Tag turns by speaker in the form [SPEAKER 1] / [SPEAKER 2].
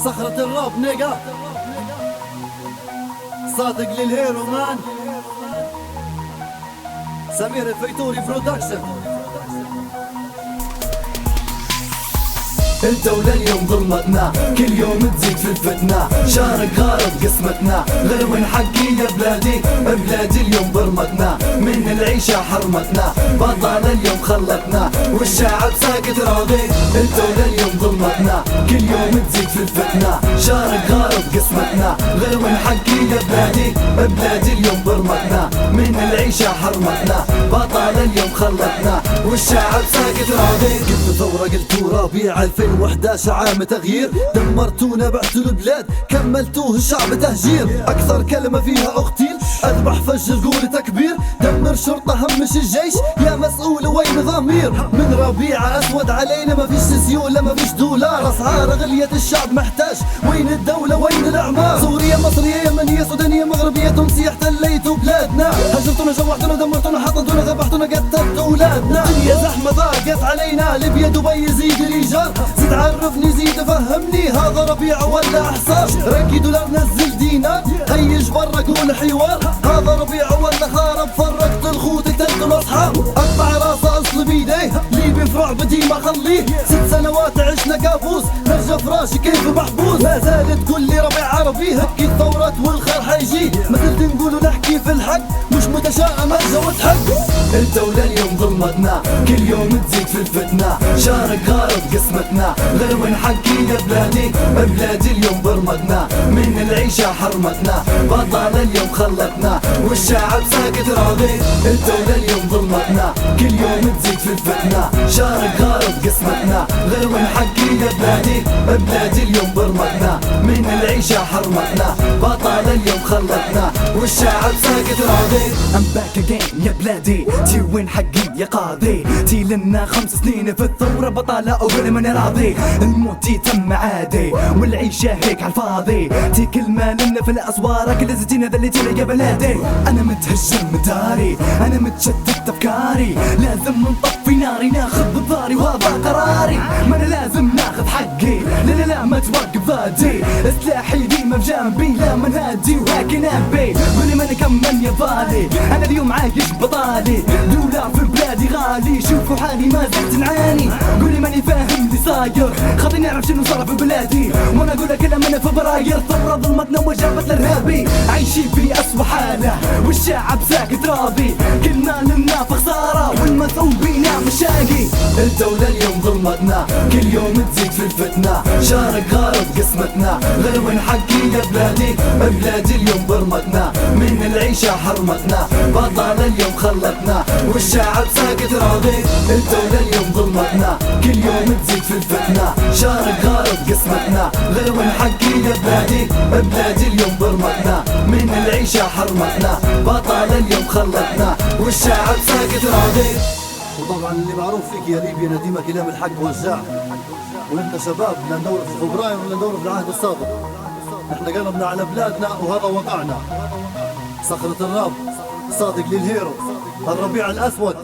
[SPEAKER 1] صخرة الراب نيجا صادق للهيرو مان سمير الفيتوري برودكشن. الدولة اليوم ظلمتنا كل يوم تزيد في الفتنة، شارق غارب قسمتنا غير من حقي يا بلادي، بلادي اليوم برمتنا من العيشة حرمتنا، بطالة اليوم خلتنا والشعب ساكت راضي. الدولة اليوم ظلمتنا كل يوم تزيد في الفتنة، شارق غارب قسمتنا غير من حقي يا بلادي، بلادي اليوم برمتنا من العيشة حرمتنا، بطالة اليوم خلتنا والشعب ساكت راضي. قلت ثورة قلت ربيع 2011 عام تغيير، دمرتونا بعتوا البلاد كملتوه الشعب تهجير، اكثر كلمة فيها اغتيل اذبح فجر قول تكبير، دمر شرطة همش الجيش يا مسؤول وين ضمير، من ربيع اسود علينا ما فيش سيولة ما فيش دولار، اسعار غليت الشعب محتاج وين الدولة وين الاعمار، سوريا مصرية يمنية سودانية مغربية تونسية احتليتوا بلادنا، هجرتونا جوعتونا دمرتونا حطتونا ذبحتونا قتلتوا اولادنا، الدنيا زحمة ضاقت علينا ليبيا دبي يزيد الايجار، زيد عرفني زيد فهمني هذا ربيع ولا احصار، ركي دولار نزل دينار هيج برا قول حوار، هذا ربيع ولا خارب فرقت الخوت قتلت الاصحاب، اقطع راسه اصل بيديه ليبي في رعب ديما خليه، 6 سنوات عشنا كابوس نرجع فراشي كيف محبوس، ما زالت تقول لي ربيع عربي هكي الثورات والخير حيجي، ما زلت نقول ونحكي في الحق مش متشائم ارجع واتحق. الدولة اليوم ظلمتنا كل يوم تزيد في الفتنة، شارق غارب قسمتنا غير من حقي يا بلادي، بلادي اليوم برمتنا من العيشة حرمتنا، بطالة اليوم خلتنا والشعب ساكت راضي. الدولة اليوم ظلمتنا كل يوم تزيد في الفتنة، شارق غارب قسمتنا غير من حقي يا بلادي، بلادي اليوم برمتنا من العيشة حرمتنا، بطالة اليوم خلتنا والشعب ساكت راضي.
[SPEAKER 2] I'm back again يا بلادي تي وين حقي يا قاضي، تي لنا 5 سنين في الثورة بطالة أول من راضي، الموت تم عادي والعيشة هيك عالفاضي، تي كل ما لنا في الأسوار كل زيتين ذلتينا يا بلادي، أنا متهجم من داري أنا متشتت أفكاري، لازم نطفي ناري ناخذ بضاري وهذا قراري، ما أنا لازم ناخذ حقي لا ما توقف ذاتي، سلاحي ديما بجنبي لا من هادي وهاكي نبي، قولي من كم من يبالي أنا اليوم عايش بطالي، دولار في بلادي غالي شوفوا حالي ما زلت نعاني، قولي ماني فاهم اللي صاير خليني نعرف شنو صار في بلادي، وانا اقول لك انا من فبراير ثورة ظلمتنا وجابت الارهابي، عايشين في اسوء حالة والشعب ساكت راضي، كل ما لنا في خسارة والمسؤول بينا مشاقي.
[SPEAKER 1] الدولة اليوم ظلمتنا كل يوم تزيد في الفتنة، شارق غارب قسمتنا غير من حقي يا بلادي، بلادي اليوم برمتنا من العيشة حرمتنا، بطالة اليوم خلتنا والشعب ساكت راضي. الدولة اليوم ظلمتنا كل يوم تزيد في الفتنة، شارق غارب قسمتنا غير من حقي يا بلادي، بلادي اليوم برمتنا من العيشة حرمتنا، بطالة اليوم خلتنا والشعب ساكت راضي. وطبعا اللي معروف فيك يا ليبيا نديمة كلام الحق وجاع، وانت شباب لا ندور في فبراير ولا ندور في العهد السابق، احنا قلبنا على بلادنا وهذا وقعنا. صخرة الراب صادق للهيرو الربيع الأسود.